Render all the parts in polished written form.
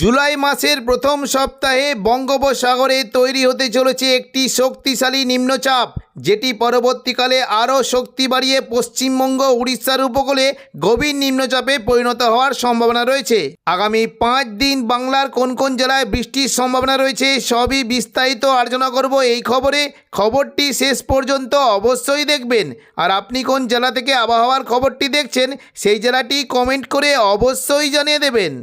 জুলাই মাসের প্রথম সপ্তাহে বঙ্গোপসাগরে তৈরি হতে চলেছে একটি শক্তিশালী নিম্নচাপ, যেটি পরবর্তীকালে আরও শক্তি বাড়িয়ে পশ্চিমবঙ্গ উড়িষ্যার উপকূলে গভীর নিম্নচাপে পরিণত হওয়ার সম্ভাবনা রয়েছে। আগামী 5 দিন বাংলার কোন কোন জেলায় বৃষ্টির সম্ভাবনা রয়েছে সবই বিস্তারিত আলোচনা করব এই খবরটি শেষ পর্যন্ত অবশ্যই দেখবেন। আর আপনি কোন জেলা থেকে আবহাওয়ার খবরটি দেখছেন সেই জেলাটি কমেন্ট করে অবশ্যই জানিয়ে দেবেন।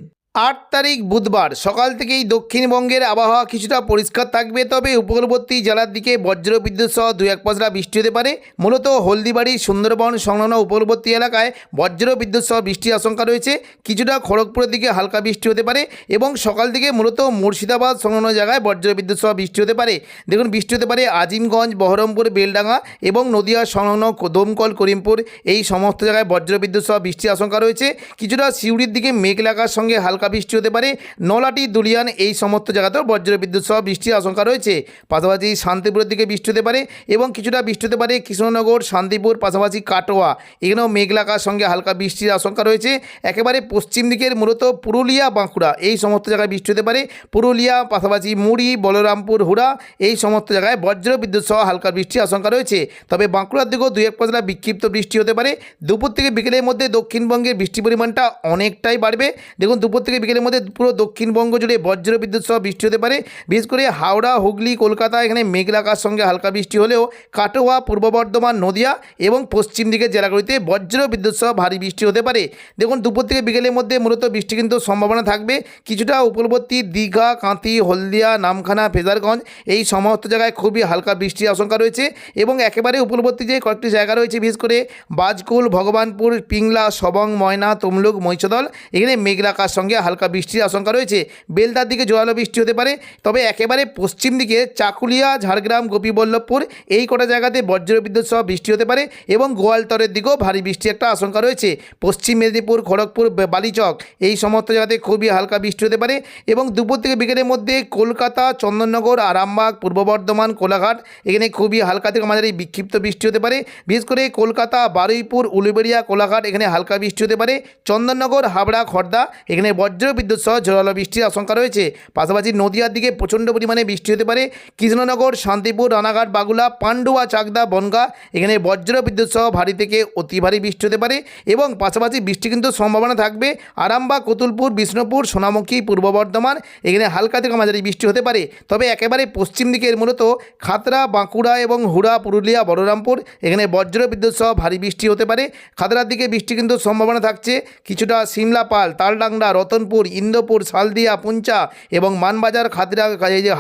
8 তারিখ বুধবার সকাল থেকেই দক্ষিণবঙ্গের আবহাওয়া কিছুটা পরিষ্কার থাকবে, তবে উপকূলবর্তী জেলার দিকে বজ্রবিদ্যুৎ সহ 2-1 পশলা বৃষ্টি হতে পারে। মূলত হলদিবাড়ি, সুন্দরবন সংলগ্ন উপকূলবর্তী এলাকায় বজ্রবিদ্যুৎ সহ বৃষ্টির আশঙ্কা রয়েছে। কিছুটা খড়গপুরের দিকে হালকা বৃষ্টি হতে পারে এবং সকাল থেকে মূলত মুর্শিদাবাদ সংলগ্ন জায়গায় বজ্রবিদ্যুৎ সহ বৃষ্টি হতে পারে। দেখুন, বৃষ্টি হতে পারে আজিমগঞ্জ, বহরমপুর, বেলডাঙ্গা এবং নদিয়া সংলগ্ন দমকল, করিমপুর, এই সমস্ত জায়গায় বজ্রবিদ্যুৎ সহ বৃষ্টির আশঙ্কা রয়েছে। কিছুটা সিউড়ির দিকে মেঘ লাগার সঙ্গে হালকা বৃষ্টি হতে পারে। নলাটি, দুলিয়ান, এই সমস্ত জায়গাতেও বজ্রবিদ্যুৎ সহ বৃষ্টির আশঙ্কা রয়েছে। পাশাপাশি শান্তিপুরের দিকে বৃষ্টি হতে পারে এবং কিছুটা বৃষ্টি হতে পারে কৃষ্ণনগর, শান্তিপুর, পাশাপাশি কাটোয়া, এখানেও মেঘ লাগার সঙ্গে হালকা বৃষ্টির আশঙ্কা রয়েছে। একেবারে পশ্চিম দিকের মূলত পুরুলিয়া, বাঁকুড়া, এই সমস্ত জায়গায় বৃষ্টি হতে পারে। পুরুলিয়া, পাশাপাশি মুড়ি, বলরামপুর, হুড়া, এই সমস্ত জায়গায় বজ্রবিদ্যুৎ সহ হালকা বৃষ্টির আশঙ্কা রয়েছে। তবে বাঁকুড়ার দিকেও 2-1 পশলা বিক্ষিপ্ত বৃষ্টি হতে পারে। দুপুর থেকে বিকেলের মধ্যে দক্ষিণবঙ্গের বৃষ্টির পরিমাণটা অনেকটাই বাড়বে। দেখুন, দুপুর থেকে বিকেলের মধ্যে পুরো দক্ষিণবঙ্গ জুড়ে বজ্রবিদ্যুৎ সহ বৃষ্টি হতে পারে। বিশেষ করে হাওড়া, হুগলি, কলকাতা, এখানে মেঘ লাগার সঙ্গে হালকা বৃষ্টি হলেও কাটোয়া, পূর্ব বর্ধমান, নদিয়া এবং পশ্চিম দিকের জেলাগুলিতে বজ্রবিদ্যুৎ সহ ভারী বৃষ্টি হতে পারে। দেখুন, দুপুর থেকে বিকেলের মধ্যে মূলত বৃষ্টি কিন্তু সম্ভাবনা থাকবে। কিছুটা উপকূলবর্তী দীঘা, কাঁথি, হলদিয়া, নামখানা, ফেজারগঞ্জ, এই সমস্ত জায়গায় খুবই হালকা বৃষ্টির আশঙ্কা রয়েছে এবং একেবারে উপকূলবর্তী যে কয়েকটি জায়গা রয়েছে, বিশেষ করে বাজকুল, ভগবানপুর, পিংলা, সবং, ময়না, তমলুক, মহিষাদল, এখানে মেঘ লাগার সঙ্গে হালকা বৃষ্টির আশঙ্কা রয়েছে। বেলদার দিকে জোরালো বৃষ্টি হতে পারে। তবে একেবারে পশ্চিম দিকে চাকুলিয়া, ঝাড়গ্রাম, গোপীবল্লভপুর, এই কটা জায়গাতে বজ্রবিদ্যুৎ সহ বৃষ্টি হতে পারে এবং গোয়ালতরের দিকেও ভারী বৃষ্টির একটা আশঙ্কা রয়েছে। পশ্চিম মেদিনীপুর, খড়গপুর, বালিচক, এই সমস্ত জায়গাতে খুবই হালকা বৃষ্টি হতে পারে এবং দুপুর থেকে বিকেলের মধ্যে কলকাতা, চন্দননগর, আরামবাগ, পূর্ব বর্ধমান, কোলাঘাট, এখানে খুবই হালকা থেকে মাঝারি বিক্ষিপ্ত বৃষ্টি হতে পারে। বিশেষ করে কলকাতা, বারুইপুর, উলুবেড়িয়া, কোলাঘাট, এখানে হালকা বৃষ্টি হতে পারে। চন্দননগর, হাবড়া, খড়দা, এখানে বজ্রবিদ্যুৎ সহ জোরালো বৃষ্টির আশঙ্কা রয়েছে। পাশাপাশি নদিয়ার দিকে প্রচণ্ড পরিমাণে বৃষ্টি হতে পারে। কৃষ্ণনগর, শান্তিপুর, রানাঘাট, বাগুলা, পান্ডুয়া, চাকদা, বনগাঁ, এখানে বজ্রবিদ্যুৎ সহ ভারী থেকে অতি ভারী বৃষ্টি হতে পারে এবং পাশাপাশি বৃষ্টি কিন্তু সম্ভাবনা থাকবে আরামবাগ, কতুলপুর, বিষ্ণুপুর, সোনামুখী, পূর্ব বর্ধমান, এখানে হালকা থেকে মাঝারি বৃষ্টি হতে পারে। তবে একেবারে পশ্চিম দিকের মূলত খাতড়া, বাঁকুড়া এবং হুড়া, পুরুলিয়া, বলরামপুর, এখানে বজ্রবিদ্যুৎ সহ ভারী বৃষ্টি হতে পারে। খাতড়ার দিকে বৃষ্টি কিন্তু সম্ভাবনা থাকছে। কিছুটা সিমলাপাল, তালডাংরা, রতনপুর, ইন্দোপুর, সালদিয়া, পুঞ্চা এবং মানবাজার, খাতড়া,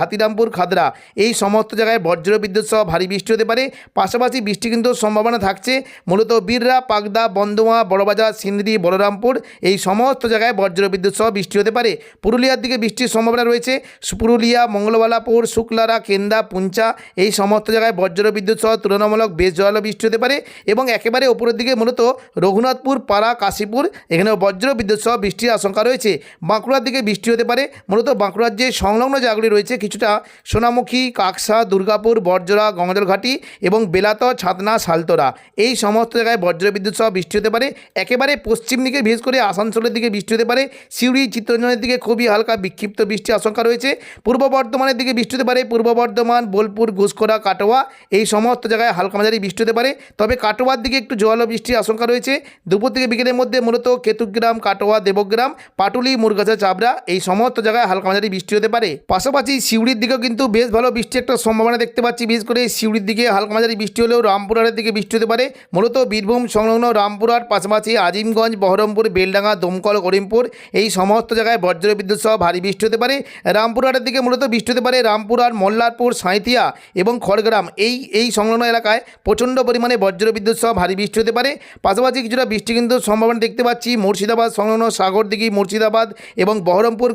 হাতিরামপুর, খাতড়া, এই সমস্ত জায়গায় বজ্রবিদ্যুৎ সহ ভারী বৃষ্টি হতে পারে। পাশাপাশি বৃষ্টি কিন্তু সম্ভাবনা থাকছে মূলত বীররা, পাকদা, বন্দোয়া, বড়বাজার, সিন্দ্রি, বলরামপুর, এই সমস্ত জায়গায় বজ্রবিদ্যুৎ সহ বৃষ্টি হতে পারে। পুরুলিয়ার দিকে বৃষ্টির সম্ভাবনা রয়েছে। পুরুলিয়া, মঙ্গলবালাপুর, শুক্লারা, কেন্দা, পুঞ্চা, এই সমস্ত জায়গায় বজ্রবিদ্যুৎ সহ তুলনামূলক বেশ জোরালো বৃষ্টি হতে পারে এবং একেবারে উপরের দিকে মূলত রঘুনাথপুর, পাড়া, কাশীপুর, এখানেও বজ্রবিদ্যুৎ সহ বৃষ্টির আশঙ্কা রয়েছে। বাঁকুড়ার দিকে বৃষ্টি হতে পারে। মূলত বাঁকুড়ার যে সংলগ্ন জায়গাগুলি রয়েছে, কিছুটা সোনামুখী, কাকসা, দুর্গাপুর, বড়জোড়া, গঙ্গাজলঘাটি এবং বেলাতর, ছাতনা, সালতোরা, এই সমস্ত জায়গায় বজ্রবিদ্যুৎ সহ বৃষ্টি হতে পারে। একেবারে পশ্চিম দিকে বিশেষ করে আসানসোলের দিকে বৃষ্টি হতে পারে। সিউড়ি, চিত্তরঞ্জনের দিকে খুবই হালকা বিক্ষিপ্ত বৃষ্টির আশঙ্কা রয়েছে। পূর্ব বর্ধমানের দিকে বৃষ্টি হতে পারে। পূর্ব বর্ধমান, বোলপুর, ঘুষখোরা, কাটোয়া, এই সমস্ত জায়গায় হালকা মাঝারি বৃষ্টি হতে পারে। তবে কাটোয়ার দিকে একটু জোরালো বৃষ্টির আশঙ্কা রয়েছে। দুপুর থেকে বিকেলের মধ্যে মূলত কেতুগ্রাম, কাটোয়া, দেবগ্রাম, পাটুলি, মুরগাছা, চাবড়া, এই সমস্ত জায়গায় হালকা মাঝারি বৃষ্টি হতে পারে। পাশাপাশি সিউড়ির দিকেও কিন্তু বেশ ভালো বৃষ্টির একটা সম্ভাবনা দেখতে পাচ্ছি। বিশেষ করে সিউড়ির দিকে হালকা মাঝারি বৃষ্টি হলেও রামপুরহাটের দিকে বৃষ্টি হতে পারে। মূলত বীরভূম সংলগ্ন রামপুরহাট, পাশাপাশি আজিমগঞ্জ, বহরমপুর, বেলডাঙ্গা, দমকল, করিমপুর, এই সমস্ত জায়গায় বজ্রবিদ্যুৎ সহ ভারী বৃষ্টি হতে পারে। রামপুরহাটের দিকে মূলত বৃষ্টি হতে পারে রামপুরহাট, মল্লারপুর, সাঁইথিয়া এবং খড়গ্রাম, এই সংলগ্ন এলাকায় প্রচণ্ড পরিমাণে বজ্রবিদ্যুৎ সহ ভারী বৃষ্টি হতে পারে। পাশাপাশি কিছুটা বৃষ্টি কিন্তু সম্ভাবনা দেখতে পাচ্ছি মুর্শিদাবাদ সংলগ্ন সাগরদিঘি, মুর্শিদাবাদ, মুর্শিদাবাদ এবং বহরমপুর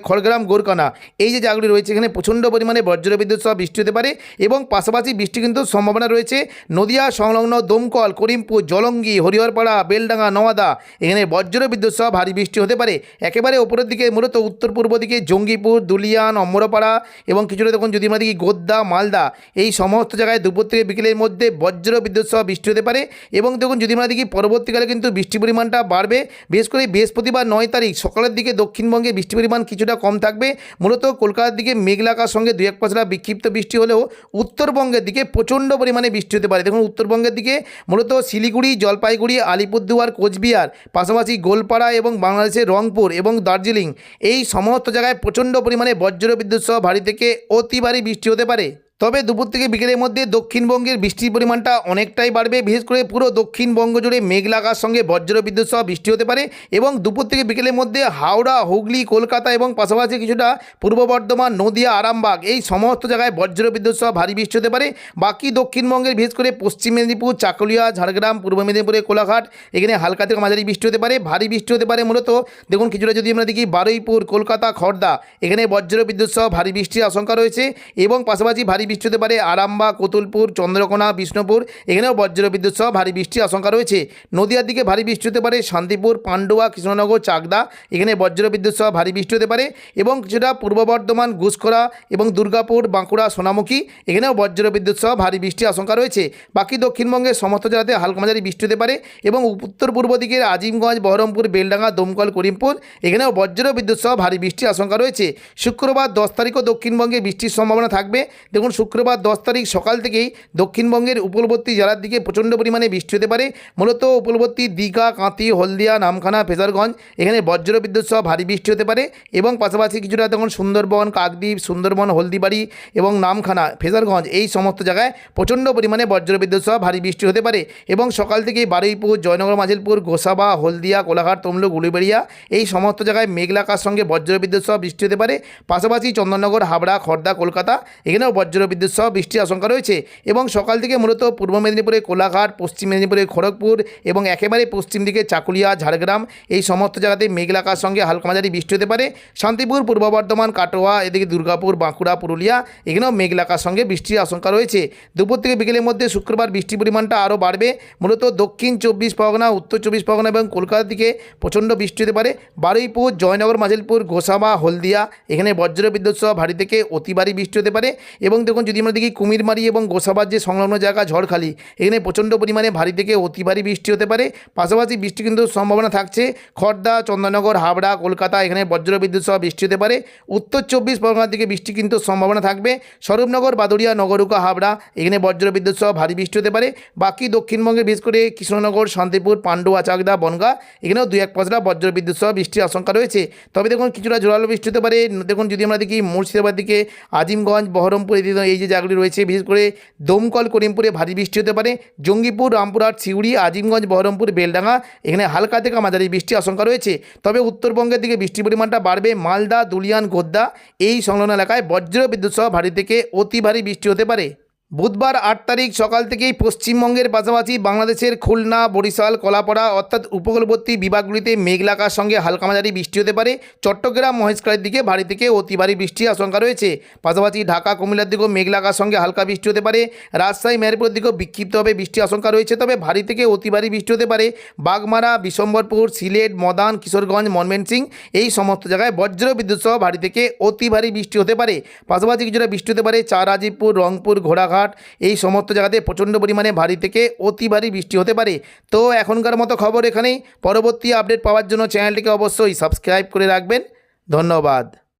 খড়গ্রাম গোরকানা এই যে জায়গাগুলি রয়েছে এখানে প্রচণ্ড পরিমাণে বজ্রবিদ্যুৎ সহ বৃষ্টি হতে পারে এবং পাশাপাশি বৃষ্টি কিন্তু সম্ভাবনা রয়েছে নদিয়া সংলগ্ন দমকল, করিমপুর, জলঙ্গি, হরিহরপাড়া, বেলডাঙ্গা, নওয়াদা এখানে বজ্রবিদ্যুৎ সহ ভারী বৃষ্টি হতে পারে। একেবারে উপরের দিকে মূলত উত্তর পূর্ব দিকে জঙ্গিপুর, দুলিয়ান, অম্বরপাড়া এবং কিছুটা দেখুন যদি আমরা দেখি গোদ্দা, মালদা এই সমস্ত জায়গায় দুপুর থেকে বিকেলের মধ্যে বজ্রবিদ্যুৎ সহ বৃষ্টি হতে পারে এবং দেখুন যদি আমরা দেখি পরবর্তীকালে কিন্তু বৃষ্টির পরিমাণটা বাড়বে। বিশেষ করে বৃহস্পতিবার 9 তারিখ সকালের দিকে দক্ষিণবঙ্গে বৃষ্টির পরিমাণ কিছুটা কম থাকবে। মূলত কলকাতার দিকে মেঘলা আকাশ সঙ্গে 2-1 পশলা বিক্ষিপ্ত বৃষ্টি হলেও উত্তরবঙ্গের দিকে প্রচণ্ড পরিমাণে বৃষ্টি হতে পারে। দেখুন উত্তরবঙ্গের দিকে মূলত শিলিগুড়ি, জলপাইগুড়ি, আলিপুরদুয়ার, কোচবিহার, পাশাপাশি গোলপাড়া এবং বাংলাদেশের রংপুর এবং দার্জিলিং এই সমস্ত জায়গায় প্রচণ্ড পরিমাণে বজ্রবিদ্যুৎ সহ ভারী থেকে অতি ভারী বৃষ্টি হতে পারে। তবে দুপুর থেকে বিকেলের মধ্যে দক্ষিণবঙ্গের বৃষ্টির পরিমাণটা অনেকটাই বাড়বে। বিশেষ করে পুরো দক্ষিণবঙ্গ জুড়ে মেঘলা আকাশ সঙ্গে বজ্রবিদ্যুৎ সহ বৃষ্টি হতে পারে এবং দুপুর থেকে বিকেলের মধ্যে হাওড়া, হুগলি, কলকাতা এবং পাশাপাশি কিছুটা পূর্ব বর্ধমান, নদিয়া, আরামবাগ এই সমস্ত জায়গায় বজ্রবিদ্যুৎ সহ ভারী বৃষ্টি হতে পারে। বাকি দক্ষিণবঙ্গের বিশেষ করে পশ্চিম মেদিনীপুর, চাকুলিয়া, ঝাড়গ্রাম, পূর্ব মেদিনীপুরে কোলাঘাট এখানে হালকা থেকে মাঝারি বৃষ্টি হতে পারে। ভারী বৃষ্টি হতে পারে মূলত দেখুন কিছুটা যদি আমরা দেখি বারুইপুর, কলকাতা, খড়দা এখানে বজ্রবিদ্যুৎ সহ ভারী বৃষ্টির আশঙ্কা রয়েছে এবং পাশাপাশি ভারী বৃষ্টি হতে পারে আরামবাগ, কতুলপুর, চন্দ্রকোনা, বিষ্ণুপুর এখানেও বজ্রবিদ্যুৎ সহ ভারী বৃষ্টির আশঙ্কা রয়েছে। নদিয়ার দিকে ভারী বৃষ্টি হতে পারে শান্তিপুর, পান্ডুয়া, কৃষ্ণনগর, চাকদা এখানে বজ্রবিদ্যুৎ সহ ভারী বৃষ্টি হতে পারে এবং কিছুটা পূর্ব বর্ধমান, ঘুষখরা এবং দুর্গাপুর, বাঁকুড়া, সোনামুখী এখানেও বজ্রবিদ্যুৎ সহ ভারী বৃষ্টির আশঙ্কা রয়েছে। বাকি দক্ষিণবঙ্গের সমস্ত জেলাতে হালকা মাঝারি বৃষ্টি হতে পারে এবং উত্তর পূর্ব দিকের আজিমগঞ্জ, বহরমপুর, বেলডাঙ্গা, দমকল, করিমপুর এখানেও বজ্রবিদ্যুৎ সহ ভারী বৃষ্টির আশঙ্কা রয়েছে। শুক্রবার 10 তারিখও দক্ষিণবঙ্গে বৃষ্টির সম্ভাবনা থাকবে। দেখুন শুক্রবার 10 তারিখ সকাল থেকেই দক্ষিণবঙ্গের উপকূলবর্তী জেলার দিকে প্রচণ্ড পরিমাণে বৃষ্টি হতে পারে। মূলত উপকূলবর্তী দীঘা, কাঁথি, হলদিয়া, নামখানা, ফেজারগঞ্জ এখানে বজ্রবিদ্যুৎ সহ ভারী বৃষ্টি হতে পারে এবং পাশাপাশি কিছুটা তখন সুন্দরবন, কাকদ্বীপ, সুন্দরবন, হলদিবাড়ি এবং নামখানা, ফেজারগঞ্জ এই সমস্ত জায়গায় প্রচণ্ড পরিমাণে বজ্রবিদ্যুৎ সহ ভারী বৃষ্টি হতে পারে এবং সকাল থেকেই বারুইপুর, জয়নগর, মাজিলপুর, গোসাবা, হলদিয়া, কোলাঘাট, তমলুক, উলুবেড়িয়া এই সমস্ত জায়গায় মেঘলা আকাশ সঙ্গে বজ্রবিদ্যুৎ সহ বৃষ্টি হতে পারে। পাশাপাশি চন্দননগর, হাবড়া, খড়দা, কলকাতা এখানেও বজ্রবিদ্যুৎ সহ বৃষ্টির আশঙ্কা রয়েছে এবং সকাল থেকে মূলত পূর্ব মেদিনীপুরে কোলাঘাট, পশ্চিম মেদিনীপুরে খড়গপুর এবং একেবারে পশ্চিম দিকে চাকুলিয়া, ঝাড়গ্রাম এই সমস্ত জায়গাতে মেঘলা আকাশ সঙ্গে হালকা মাঝারি বৃষ্টি হতে পারে। শান্তিপুর, পূর্ব বর্ধমান, কাটোয়া এদিকে দুর্গাপুর, বাঁকুড়া, পুরুলিয়া এখানেও মেঘলা আকাশ সঙ্গে বৃষ্টির আশঙ্কা রয়েছে। দুপুর থেকে বিকেলের মধ্যে শুক্রবার বৃষ্টির পরিমাণটা আরও বাড়বে। মূলত দক্ষিণ 24 পরগনা, উত্তর 24 পরগনা এবং কলকাতার দিকে প্রচণ্ড বৃষ্টি হতে পারে। বারুইপুর, জয়নগর, মাজিলপুর, গোসাবা, হলদিয়া এখানে বজ্রবিদ্যুৎ সহ ভারী থেকে অতি ভারী বৃষ্টি হতে পারে এবং দেখুন যদি আমরা দেখি কুমিরমারি এবং গোসাবার যে সংলগ্ন জায়গা ঝড়খালি এখানে প্রচণ্ড পরিমাণে ভারী থেকে অতি ভারী বৃষ্টি হতে পারে। পাশাপাশি বৃষ্টি কিন্তু সম্ভাবনা থাকছে খড়দা, চন্দননগর, হাবড়া, কলকাতা এখানে বজ্রবিদ্যুৎ সহ বৃষ্টি হতে পারে। উত্তর 24 পরগনার দিকে বৃষ্টি কিন্তু সম্ভাবনা থাকবে। স্বরূপনগর, বাদুড়িয়া, নগরুকা, হাবড়া এখানে বজ্রবিদ্যুৎ সহ ভারী বৃষ্টি হতে পারে। বাকি দক্ষিণবঙ্গে বিশেষ করে কৃষ্ণনগর, শান্তিপুর, পান্ডুয়া, চাকদা, বনগাঁ এখানেও 2-1 পশলা বজ্রবিদ্যুৎ সহ বৃষ্টির আশঙ্কা রয়েছে। তবে দেখুন কিছুটা জোরালো বৃষ্টি হতে পারে। দেখুন যদি আমরা দেখি মুর্শিদাবাদ দিকে আজিমগঞ্জ, বহরমপুর এই যে জায়গাগুলি রয়েছে বিশেষ করে দমকল, করিমপুরে ভারী বৃষ্টি হতে পারে। জঙ্গিপুর, রামপুরহাট, সিউড়ি, আজিমগঞ্জ, বহরমপুর, বেলডাঙ্গা এখানে হালকা থেকে মাঝারি বৃষ্টির আশঙ্কা রয়েছে। তবে উত্তরবঙ্গের দিকে বৃষ্টির পরিমাণটা বাড়বে। মালদা, দুলিয়ান, গোদ্দা এই সংলগ্ন এলাকায় বজ্রবিদ্যুৎ সহ ভারী থেকে অতি ভারী বৃষ্টি হতে পারে। বুধবার 8 তারিখ সকাল থেকেই পশ্চিমবঙ্গের পাশাপাশি বাংলাদেশের খুলনা, বরিশাল, কলাপাড়া অর্থাৎ উপকূলবর্তী বিভাগগুলিতে মেঘলা আকাশ সঙ্গে হালকা মাঝারি বৃষ্টি হতে পারে। চট্টগ্রাম, মহেশখালীর দিকে ভারী থেকে অতি ভারী বৃষ্টির আশঙ্কা রয়েছে। পাশাপাশি ঢাকা, কুমিল্লার দিকেও মেঘলা আকাশ সঙ্গে হালকা বৃষ্টি হতে পারে। রাজশাহী, মেহেরপুরের দিকেও বিক্ষিপ্তভাবে বৃষ্টির আশঙ্কা রয়েছে। তবে ভারী থেকে অতি ভারী বৃষ্টি হতে পারে বাগমারা, বিশম্বরপুর, সিলেট, মদান, কিশোরগঞ্জ, ময়মনসিং এই সমস্ত জায়গায় বজ্রবিদ্যুৎ সহ ভারী থেকে অতি ভারী বৃষ্টি হতে পারে। পাশাপাশি কিছুটা বৃষ্টি হতে পারে চারাজিপুর, রংপুর, ঘোড়াঘাট এই সমস্ত জায়গাতে প্রচণ্ড পরিমাণে ভারী থেকে অতি ভারী বৃষ্টি হতে পারে। তো এখনকার মতো খবর এখানেই। পরবর্তী আপডেট পাওয়ার জন্য চ্যানেলটিকে অবশ্যই সাবস্ক্রাইব করে রাখবেন। ধন্যবাদ।